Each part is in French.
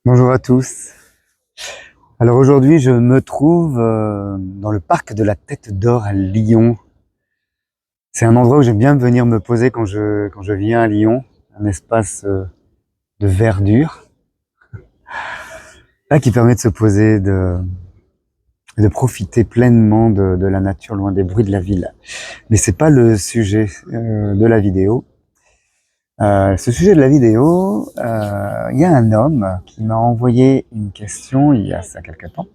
Bonjour à tous. Alors aujourd'hui, je me trouve dans le parc de la Tête d'Or à Lyon. C'est un endroit où j'aime bien venir me poser quand je viens à Lyon, un espace de verdure, là qui permet de se poser, de profiter pleinement de la nature, loin des bruits de la ville. Mais c'est pas le sujet de la vidéo. Ce sujet de la vidéo, il y a un homme qui m'a envoyé une question il y a ça quelques temps.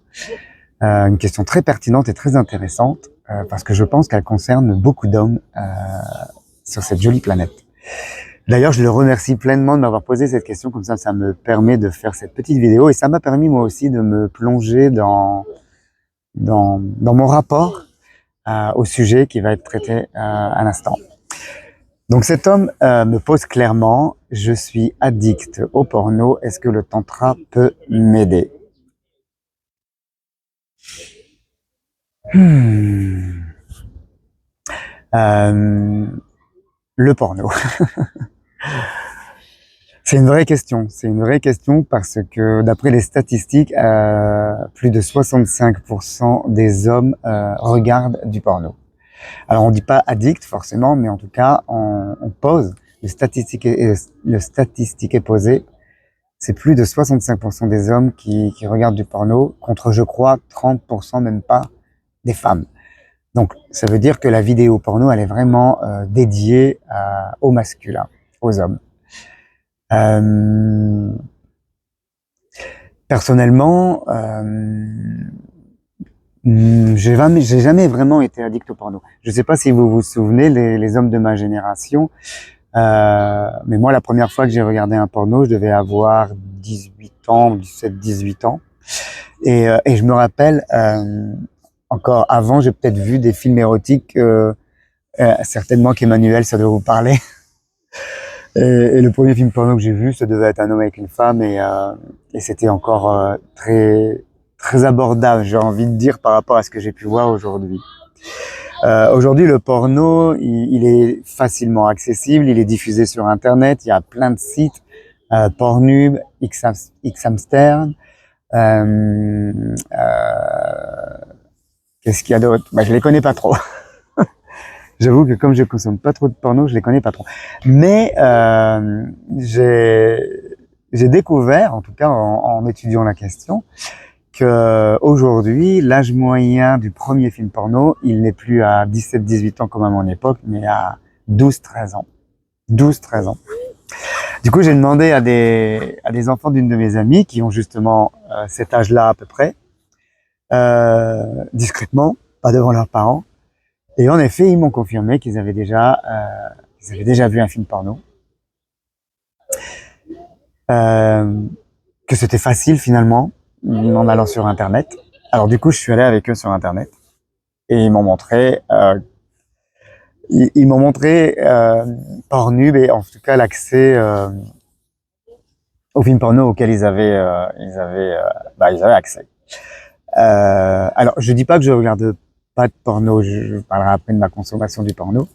Une question très pertinente et très intéressante, parce que je pense qu'elle concerne beaucoup d'hommes sur cette jolie planète. D'ailleurs, je le remercie pleinement de m'avoir posé cette question, comme ça me permet de faire cette petite vidéo et ça m'a permis moi aussi de me plonger dans mon rapport au sujet qui va être traité à l'instant. Donc cet homme me pose clairement, je suis addict au porno, est-ce que le tantra peut m'aider? Euh, le porno. C'est une vraie question. C'est une vraie question parce que d'après les statistiques, plus de 65% des hommes regardent du porno. Alors on dit pas addict forcément, mais en tout cas on pose. Le statistique est posé. C'est plus de 65% des hommes qui regardent du porno contre, je crois, 30% même pas des femmes. Donc ça veut dire que la vidéo porno, elle est vraiment dédiée au masculin, aux hommes. Euh, Personnellement, j'ai jamais vraiment été addict au porno. Je sais pas si vous vous souvenez, les hommes de ma génération, mais moi, la première fois que j'ai regardé un porno, je devais avoir 18 ans, 17, 18 ans. Et je me rappelle, encore avant, j'ai peut-être vu des films érotiques, certainement qu'Emmanuel, ça doit vous parler. Et le premier film porno que j'ai vu, ça devait être Un homme avec une femme, et c'était encore très abordable, j'ai envie de dire, par rapport à ce que j'ai pu voir aujourd'hui. Aujourd'hui, le porno, il est facilement accessible, il est diffusé sur Internet, il y a plein de sites, Pornhub, Xhamster, euh, euh, qu'est-ce qu'il y a d'autre? Bah, je les connais pas trop. J'avoue que comme je consomme pas trop de porno, je les connais pas trop. Mais j'ai découvert, en tout cas en étudiant la question, que aujourd'hui, l'âge moyen du premier film porno, il n'est plus à 17-18 ans comme à mon époque, mais à 12-13 ans. 12-13 ans. Du coup, j'ai demandé à des enfants d'une de mes amies qui ont justement cet âge-là à peu près, discrètement, pas devant leurs parents. Et en effet, ils m'ont confirmé qu'ils avaient déjà vu un film porno, euh, que c'était facile finalement en allant sur Internet. Alors du coup, je suis allé avec eux sur Internet et ils m'ont montré Pornhub et en tout cas l'accès aux films porno auxquels ils avaient accès. Alors, je dis pas que je regarde pas de porno, je parlerai après de ma consommation du porno,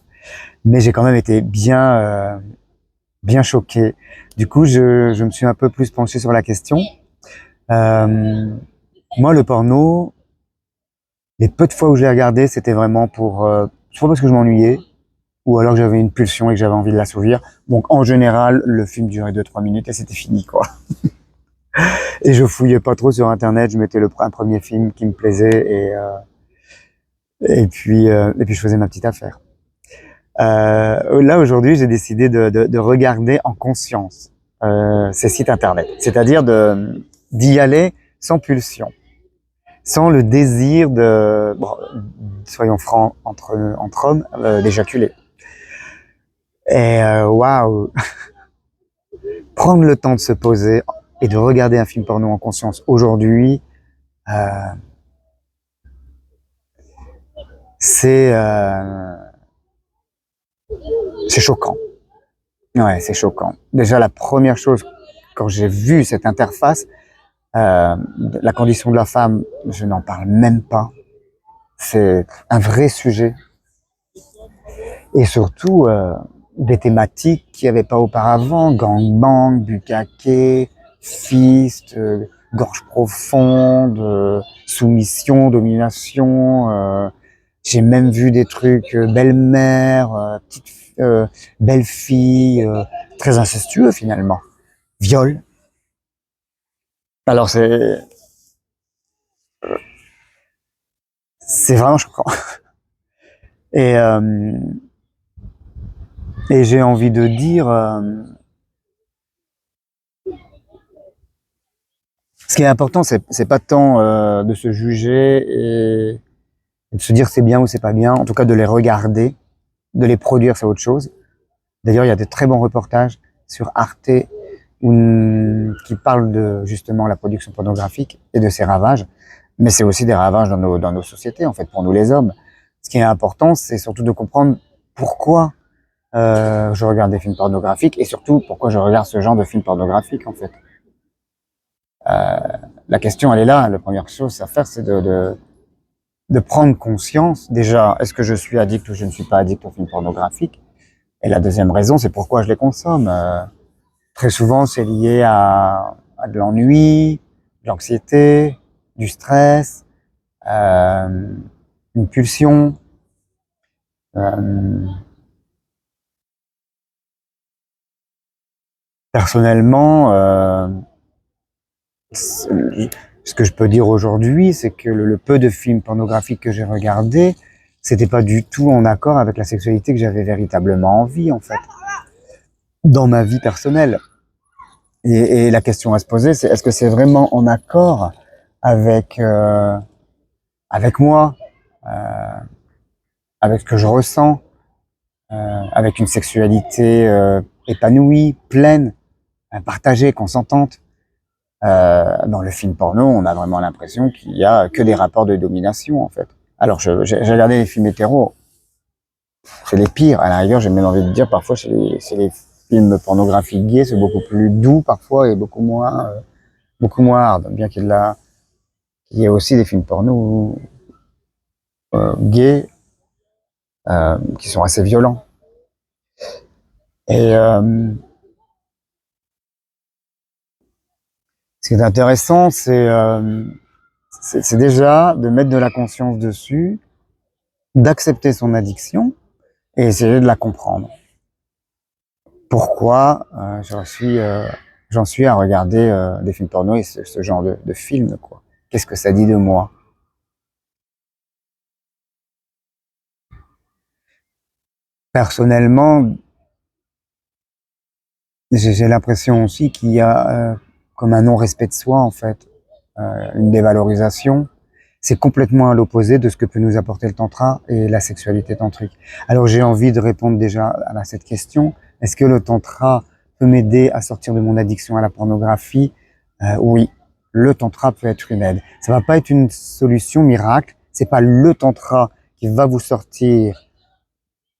mais j'ai quand même été bien choqué. Du coup, je me suis un peu plus penché sur la question. Euh, Moi, le porno, les peu de fois où j'ai regardé, c'était vraiment pour soit parce que je m'ennuyais, ou alors que j'avais une pulsion et que j'avais envie de l'assouvir. Donc, en général, le film durait 2-3 minutes et c'était fini, quoi. Et je fouillais pas trop sur Internet, je mettais un premier film qui me plaisait et puis je faisais ma petite affaire. Là aujourd'hui, j'ai décidé de regarder en conscience ces sites internet, c'est-à-dire d'y aller sans pulsion, sans le désir de, bon, soyons francs entre hommes, d'éjaculer. Et waouh, prendre le temps de se poser et de regarder un film porno en conscience aujourd'hui, euh, c'est euh, c'est choquant. Ouais, c'est choquant. Déjà, la première chose, quand j'ai vu cette interface, la condition de la femme, je n'en parle même pas. C'est un vrai sujet. Et surtout, des thématiques qu'il n'y avait pas auparavant, gangbang, bukkake, fist, gorge profonde, soumission, domination. J'ai même vu des trucs belle-mère, belle-fille, très incestueux finalement. Viol. Alors c'est vraiment choquant. Et et j'ai envie de dire, ce qui est important, c'est pas tant de se juger et de se dire c'est bien ou c'est pas bien, en tout cas de les regarder, de les produire, c'est autre chose. D'ailleurs, il y a de très bons reportages sur Arte qui parlent de justement la production pornographique et de ses ravages, mais c'est aussi des ravages dans nos sociétés, en fait, pour nous les hommes. Ce qui est important, c'est surtout de comprendre pourquoi je regarde des films pornographiques et surtout pourquoi je regarde ce genre de films pornographiques, en fait. La question, elle est là. La première chose à faire, c'est de prendre conscience. Déjà, est-ce que je suis addict ou je ne suis pas addict aux films pornographiques? Et la deuxième raison, c'est pourquoi je les consomme. Très souvent, c'est lié à de l'ennui, de l'anxiété, du stress, une pulsion. Euh, personnellement, ce que je peux dire aujourd'hui, c'est que le peu de films pornographiques que j'ai regardés, c'était pas du tout en accord avec la sexualité que j'avais véritablement envie, en fait, dans ma vie personnelle. Et la question à se poser, c'est est-ce que c'est vraiment en accord avec avec moi, euh, avec ce que je ressens, avec une sexualité épanouie, pleine, partagée, consentante. Dans le film porno, on a vraiment l'impression qu'il y a que des rapports de domination, en fait. Alors, j'ai regardé les films hétéros, c'est les pires. À la rigueur, j'ai même envie de dire, parfois, c'est les films pornographiques gays, c'est beaucoup plus doux, parfois, et beaucoup moins hard. Bien qu'il y ait aussi des films porno gays, qui sont assez violents. Et ce qui est intéressant, c'est déjà de mettre de la conscience dessus, d'accepter son addiction et essayer de la comprendre. Pourquoi j'en suis à regarder des films porno et ce genre de films, quoi. Qu'est-ce que ça dit de moi? Personnellement, j'ai l'impression aussi qu'il y a comme un non-respect de soi, en fait, une dévalorisation. C'est complètement à l'opposé de ce que peut nous apporter le tantra et la sexualité tantrique. Alors j'ai envie de répondre déjà à cette question. Est-ce que le tantra peut m'aider à sortir de mon addiction à la pornographie? Oui, le tantra peut être une aide. Ça va pas être une solution miracle. C'est pas le tantra qui va vous sortir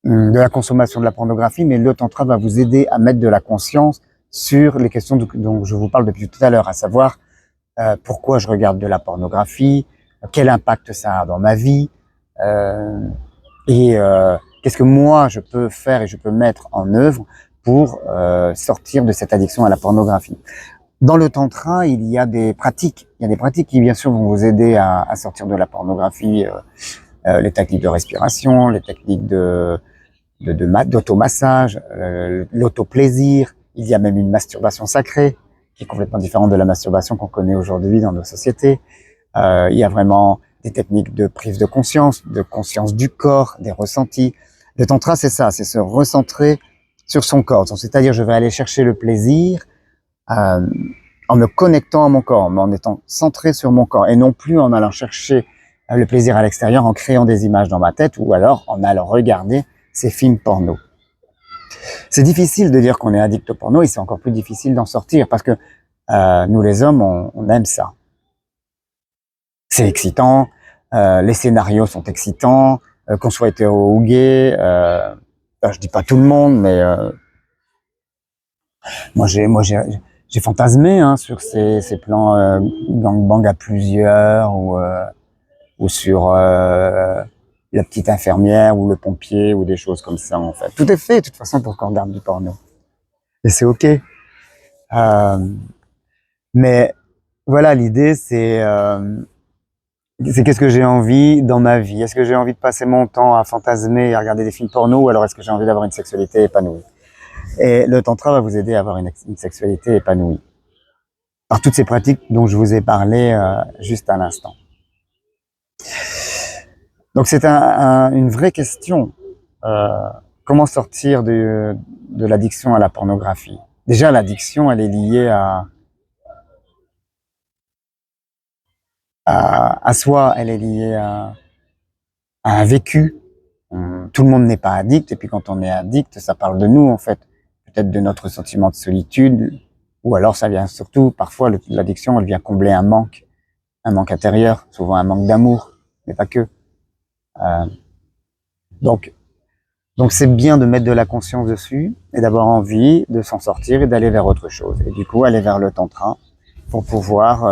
de la consommation de la pornographie, mais le tantra va vous aider à mettre de la conscience sur les questions dont je vous parle depuis tout à l'heure, à savoir pourquoi je regarde de la pornographie, quel impact ça a dans ma vie, et qu'est-ce que moi je peux faire et je peux mettre en œuvre pour sortir de cette addiction à la pornographie. Dans le tantra, il y a des pratiques. Il y a des pratiques qui, bien sûr, vont vous aider à sortir de la pornographie. Les techniques de respiration, les techniques d'automassage, l'autoplaisir. Il y a même une masturbation sacrée qui est complètement différente de la masturbation qu'on connaît aujourd'hui dans nos sociétés. Il y a vraiment des techniques de prise de conscience du corps, des ressentis. Le tantra, c'est ça, c'est se recentrer sur son corps. C'est-à-dire, je vais aller chercher le plaisir en me connectant à mon corps, mais en étant centré sur mon corps et non plus en allant chercher le plaisir à l'extérieur en créant des images dans ma tête ou alors en allant regarder ces films porno. C'est difficile de dire qu'on est addict au porno et c'est encore plus difficile d'en sortir parce que nous les hommes, on aime ça. C'est excitant, les scénarios sont excitants, qu'on soit hétéro ou gay, je dis pas tout le monde, mais moi j'ai fantasmé sur ces plans gangbang à plusieurs ou sur la petite infirmière ou le pompier ou des choses comme ça, en fait. Tout est fait, de toute façon, pour qu'on regarde du porno. Et c'est OK. Mais voilà, l'idée, c'est qu'est-ce que j'ai envie dans ma vie? Est-ce que j'ai envie de passer mon temps à fantasmer et à regarder des films porno, ou alors est-ce que j'ai envie d'avoir une sexualité épanouie? Et le tantra va vous aider à avoir une sexualité épanouie par toutes ces pratiques dont je vous ai parlé juste à l'instant. Donc c'est une vraie question. Comment sortir de l'addiction à la pornographie? Déjà, l'addiction, elle est liée à soi, elle est liée à un vécu. Tout le monde n'est pas addict, et puis quand on est addict, ça parle de nous en fait, peut-être de notre sentiment de solitude, ou alors ça vient surtout, parfois l'addiction, elle vient combler un manque intérieur, souvent un manque d'amour, mais pas que. Euh, donc, donc c'est bien de mettre de la conscience dessus et d'avoir envie de s'en sortir et d'aller vers autre chose. Et du coup, aller vers le tantra pour pouvoir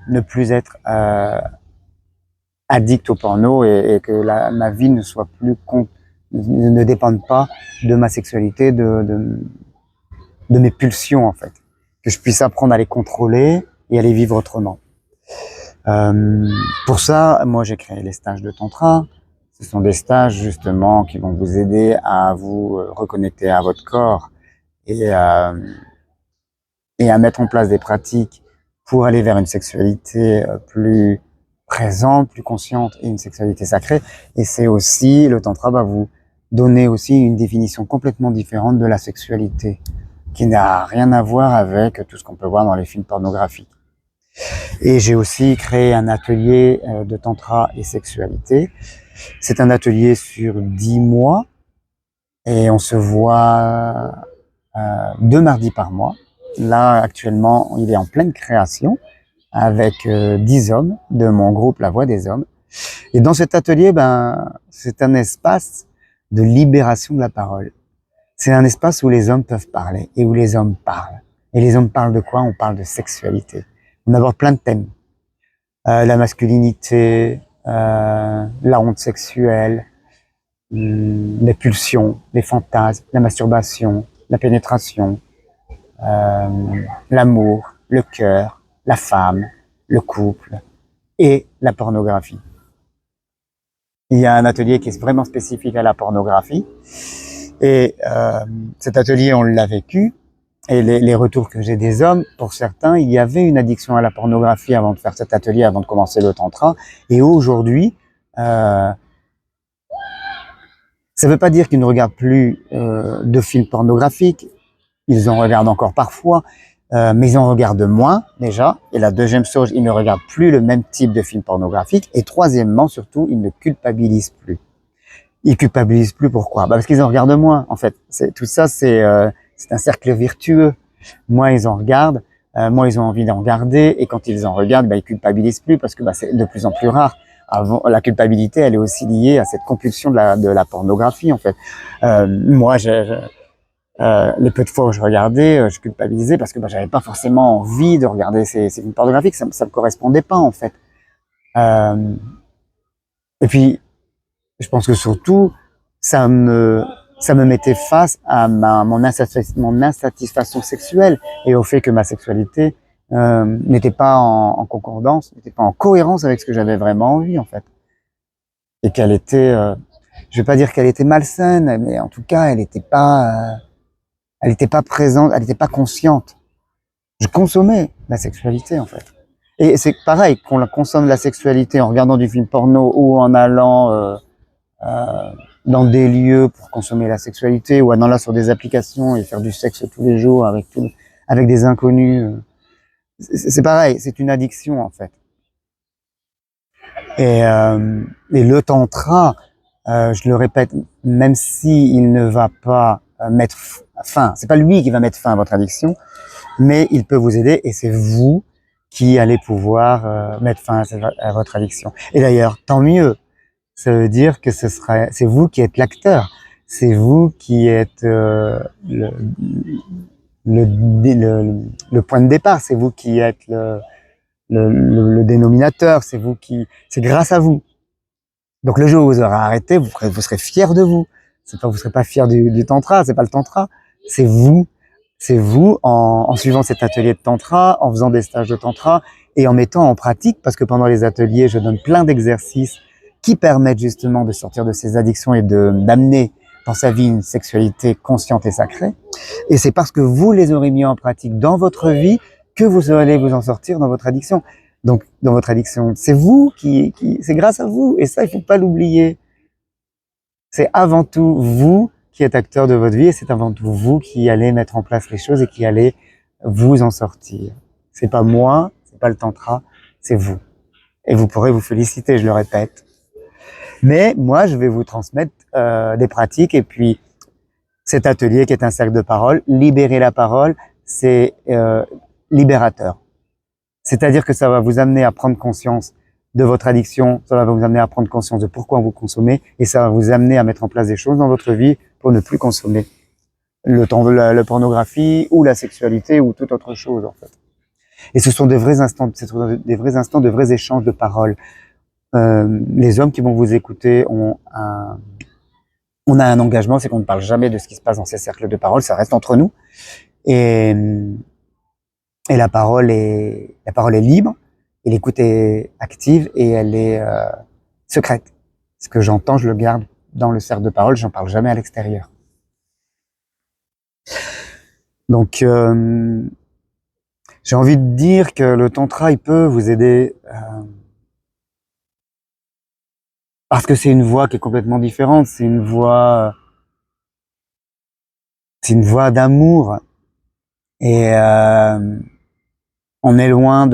ne plus être addict au porno, et que ma vie ne soit plus ne dépende pas de ma sexualité, de mes pulsions en fait, que je puisse apprendre à les contrôler et à les vivre autrement. Pour ça, moi j'ai créé les stages de tantra. Ce sont des stages justement qui vont vous aider à vous reconnecter à votre corps et à mettre en place des pratiques pour aller vers une sexualité plus présente, plus consciente, et une sexualité sacrée. Et c'est aussi, le tantra va vous donner aussi une définition complètement différente de la sexualité, qui n'a rien à voir avec tout ce qu'on peut voir dans les films pornographiques. Et j'ai aussi créé un atelier de tantra et sexualité. C'est un atelier sur 10 mois, et on se voit 2 mardis par mois. Là, actuellement, il est en pleine création avec 10 hommes de mon groupe La Voix des Hommes. Et dans cet atelier, c'est un espace de libération de la parole. C'est un espace où les hommes peuvent parler et où les hommes parlent. Et les hommes parlent de quoi? On parle de sexualité. On aborde plein de thèmes. La masculinité, la honte sexuelle, les pulsions, les fantasmes, la masturbation, la pénétration, l'amour, le cœur, la femme, le couple et la pornographie. Il y a un atelier qui est vraiment spécifique à la pornographie, et cet atelier, on l'a vécu, et les retours que j'ai des hommes, pour certains, il y avait une addiction à la pornographie avant de faire cet atelier, avant de commencer le tantra, et aujourd'hui, ça ne veut pas dire qu'ils ne regardent plus de films pornographiques. Ils en regardent encore parfois, mais ils en regardent moins déjà. Et la deuxième chose, ils ne regardent plus le même type de film pornographique. Et troisièmement, surtout, ils ne culpabilisent plus. Ils culpabilisent plus, pourquoi? Parce qu'ils en regardent moins, en fait. Tout ça, c'est un cercle vertueux. Moins ils en regardent, moins ils ont envie d'en regarder. Et quand ils en regardent, ils culpabilisent plus, parce que c'est de plus en plus rare. Avant, la culpabilité, elle est aussi liée à cette compulsion de la pornographie, en fait. Moi, les peu de fois où je regardais, je culpabilisais parce que j'avais pas forcément envie de regarder ces films pornographiques, ça me correspondait pas en fait. Et puis, je pense que surtout, ça me mettait face à mon insatisfaction sexuelle, et au fait que ma sexualité n'était pas en concordance, n'était pas en cohérence avec ce que j'avais vraiment envie en fait, et qu'elle était, je vais pas dire qu'elle était malsaine, mais en tout cas, elle n'était pas présente, elle n'était pas consciente. Je consommais la sexualité, en fait. Et c'est pareil, qu'on consomme la sexualité en regardant du film porno, ou en allant dans des lieux pour consommer la sexualité, ou en allant sur des applications et faire du sexe tous les jours avec des inconnus. C'est pareil, c'est une addiction, en fait. Et le tantra, je le répète, même si il ne va pas mettre fin, c'est pas lui qui va mettre fin à votre addiction, mais il peut vous aider, et c'est vous qui allez pouvoir mettre fin à votre addiction. Et d'ailleurs, tant mieux. Ça veut dire que c'est vous qui êtes l'acteur, c'est vous qui êtes le point de départ, c'est vous qui êtes le dénominateur, c'est grâce à vous. Donc le jour où vous aurez arrêté, vous serez fier de vous. Vous serez pas fier du tantra, c'est pas le tantra, c'est vous. c'est vous en suivant cet atelier de tantra, en faisant des stages de tantra et en mettant en pratique, parce que pendant les ateliers, je donne plein d'exercices qui permettent justement de sortir de ses addictions et d'amener dans sa vie une sexualité consciente et sacrée. Et c'est parce que vous les aurez mis en pratique dans votre vie que vous allez vous en sortir dans votre addiction. Donc, dans votre addiction, c'est vous c'est grâce à vous. Et ça, il faut pas l'oublier. C'est avant tout vous qui êtes acteur de votre vie et c'est avant tout vous qui allez mettre en place les choses et qui allez vous en sortir. C'est pas moi, c'est pas le tantra, c'est vous. Et vous pourrez vous féliciter, je le répète. Mais moi, je vais vous transmettre des pratiques et puis cet atelier qui est un cercle de parole, libérer la parole, c'est libérateur. C'est-à-dire que ça va vous amener à prendre conscience de votre addiction, ça va vous amener à prendre conscience de pourquoi vous consommez et ça va vous amener à mettre en place des choses dans votre vie pour ne plus consommer la pornographie ou la sexualité ou toute autre chose en fait. Et ce sont des vrais instants, de vrais échanges de paroles. Les hommes qui vont vous écouter on a un engagement, c'est qu'on ne parle jamais de ce qui se passe dans ces cercles de parole, ça reste entre nous. Et la parole est libre, et l'écoute est active et elle est secrète. Ce que j'entends, je le garde dans le cercle de parole, j'en parle jamais à l'extérieur. Donc, j'ai envie de dire que le tantra, il peut vous aider parce que c'est une voie qui est complètement différente. C'est une voie d'amour et on est loin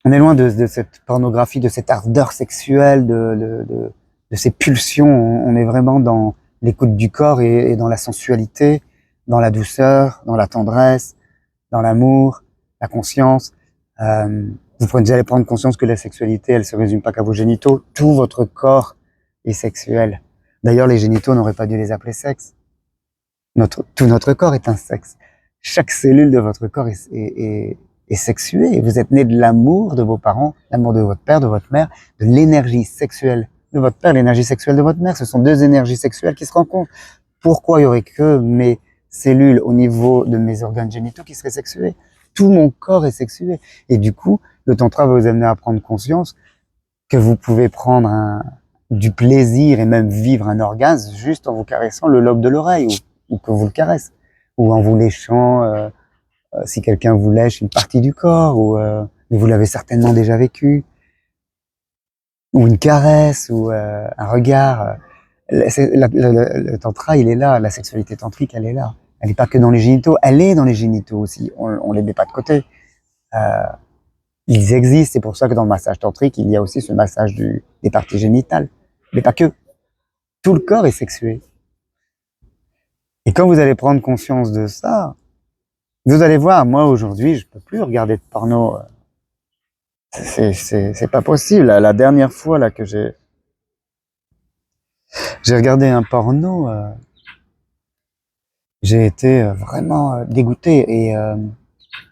on est loin de cette pornographie, de cette ardeur sexuelle, de ces pulsions. On est vraiment dans l'écoute du corps et dans la sensualité, dans la douceur, dans la tendresse, dans l'amour, la conscience. Vous allez prendre conscience que la sexualité, elle se résume pas qu'à vos génitaux. Tout votre corps est sexuel. D'ailleurs, les génitaux n'auraient pas dû les appeler sexe. Tout notre corps est un sexe. Chaque cellule de votre corps est sexuée. Vous êtes né de l'amour de vos parents, l'amour de votre père, de votre mère, de l'énergie sexuelle de votre père, l'énergie sexuelle de votre mère. Ce sont deux énergies sexuelles qui se rencontrent. Pourquoi il y aurait que mes cellules au niveau de mes organes génitaux qui seraient sexués? Tout mon corps est sexué. Et du coup, le tantra va vous amener à prendre conscience que vous pouvez prendre du plaisir et même vivre un orgasme juste en vous caressant le lobe de l'oreille ou que vous le caresse, ou en vous léchant, si quelqu'un vous lèche une partie du corps, ou vous l'avez certainement déjà vécu, ou une caresse, ou un regard. Le tantra, il est là, la sexualité tantrique, elle est là. Elle n'est pas que dans les génitaux, elle est dans les génitaux aussi. On les met pas de côté. Ils existent, c'est pour ça que dans le massage tantrique, il y a aussi ce massage des parties génitales. Mais pas que. Tout le corps est sexué. Et quand vous allez prendre conscience de ça, vous allez voir, moi aujourd'hui, je peux plus regarder de porno. C'est pas possible. La dernière fois là que j'ai regardé un porno, j'ai été vraiment dégoûté. Et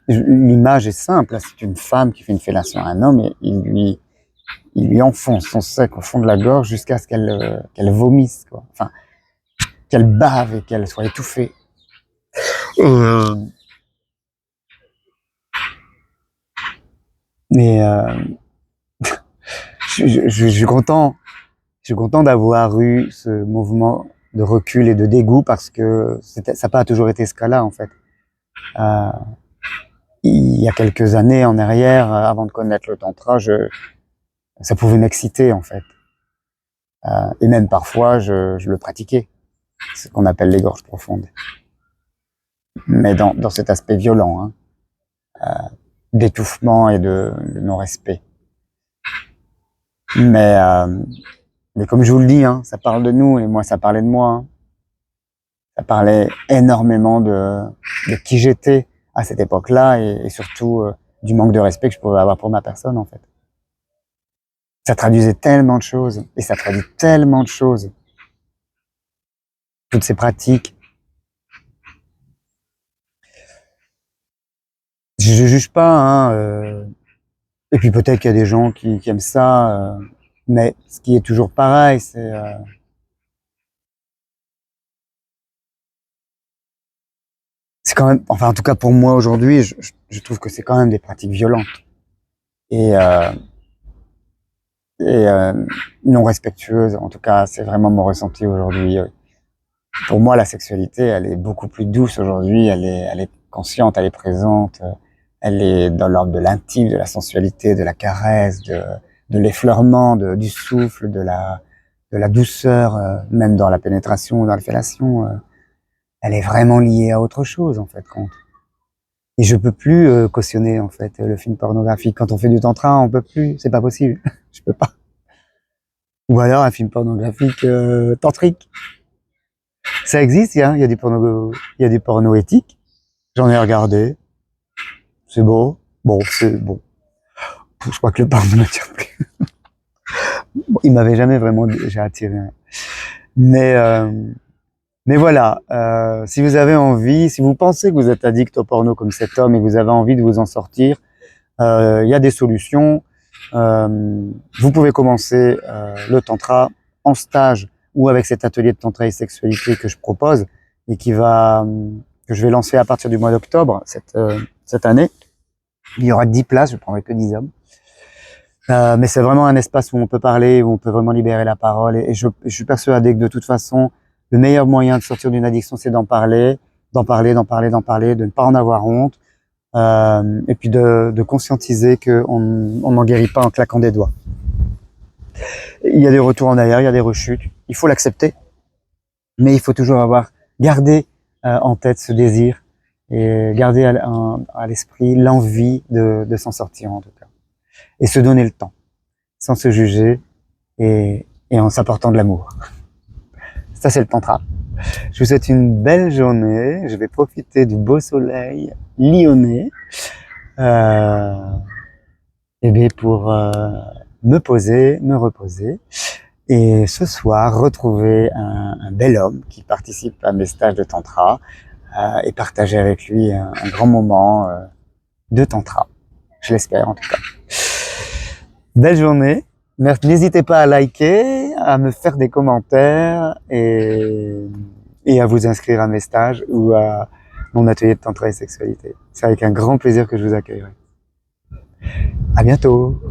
l'image est simple. C'est une femme qui fait une fellation à un homme et il lui enfonce son sac au fond de la gorge jusqu'à ce qu'elle vomisse, quoi. Enfin, qu'elle bave et qu'elle soit étouffée. Mais je suis content. Je suis content d'avoir eu ce mouvement de recul et de dégoût parce que ça n'a pas toujours été ce cas-là, en fait. Il y a quelques années en arrière, avant de connaître le tantra, ça pouvait m'exciter, en fait. Et même parfois, je le pratiquais. Ce qu'on appelle les gorges profondes. Mais dans cet aspect violent, hein, d'étouffement et de non-respect. Mais comme je vous le dis, hein, ça parle de nous et moi, ça parlait de moi. Hein. Ça parlait énormément de qui j'étais à cette époque-là et surtout du manque de respect que je pouvais avoir pour ma personne, en fait. Ça traduisait tellement de choses et ça traduit tellement de choses. Toutes ces pratiques. Je juge pas, hein. Et puis peut-être qu'il y a des gens qui aiment ça, mais ce qui est toujours pareil, c'est c'est quand même, enfin en tout cas pour moi aujourd'hui, je trouve que c'est quand même des pratiques violentes et, euh, et non respectueuses. En tout cas, c'est vraiment mon ressenti aujourd'hui. Pour moi, la sexualité, elle est beaucoup plus douce aujourd'hui. Elle est consciente, elle est présente. Elle est dans l'ordre de l'intime, de la sensualité, de la caresse, de l'effleurement, du souffle, de la douceur, même dans la pénétration, dans la fellation. Elle est vraiment liée à autre chose, en fait, quand. Et je peux plus cautionner, en fait, le film pornographique. Quand on fait du tantra, on peut plus. C'est pas possible. Je peux pas. Ou alors un film pornographique tantrique. Ça existe, il y a il y a du porno éthique. J'en ai regardé. C'est beau. Bon, c'est bon. Je crois que le porno ne m'attire plus. Bon, il m'avait jamais vraiment déjà attiré. Mais, euh, mais voilà, si vous avez envie, si vous pensez que vous êtes addict au porno comme cet homme et que vous avez envie de vous en sortir, il y a des solutions. Vous pouvez commencer le tantra en stage ou avec cet atelier de tantra et sexualité que je propose et que je vais lancer à partir du mois d'octobre cette année. Il y aura 10 places, je prendrai que 10 hommes. Mais c'est vraiment un espace où on peut parler, où on peut vraiment libérer la parole. Et je suis persuadé que de toute façon, le meilleur moyen de sortir d'une addiction, c'est d'en parler, d'en parler, d'en parler, d'en parler, de ne pas en avoir honte, et puis de conscientiser qu'on n'en guérit pas en claquant des doigts. Il y a des retours en arrière, il y a des rechutes. Il faut l'accepter, mais il faut toujours garder en tête ce désir et garder à l'esprit l'envie de s'en sortir en tout cas. Et se donner le temps, sans se juger et en s'apportant de l'amour. Ça, c'est le tantra. Je vous souhaite une belle journée. Je vais profiter du beau soleil lyonnais et bien pour me poser, me reposer. Et ce soir, retrouver un bel homme qui participe à mes stages de tantra et partager avec lui un grand moment de tantra. Je l'espère en tout cas. Belle journée. N'hésitez pas à liker, à me faire des commentaires et à vous inscrire à mes stages ou à mon atelier de tantra et sexualité. C'est avec un grand plaisir que je vous accueillerai. À bientôt.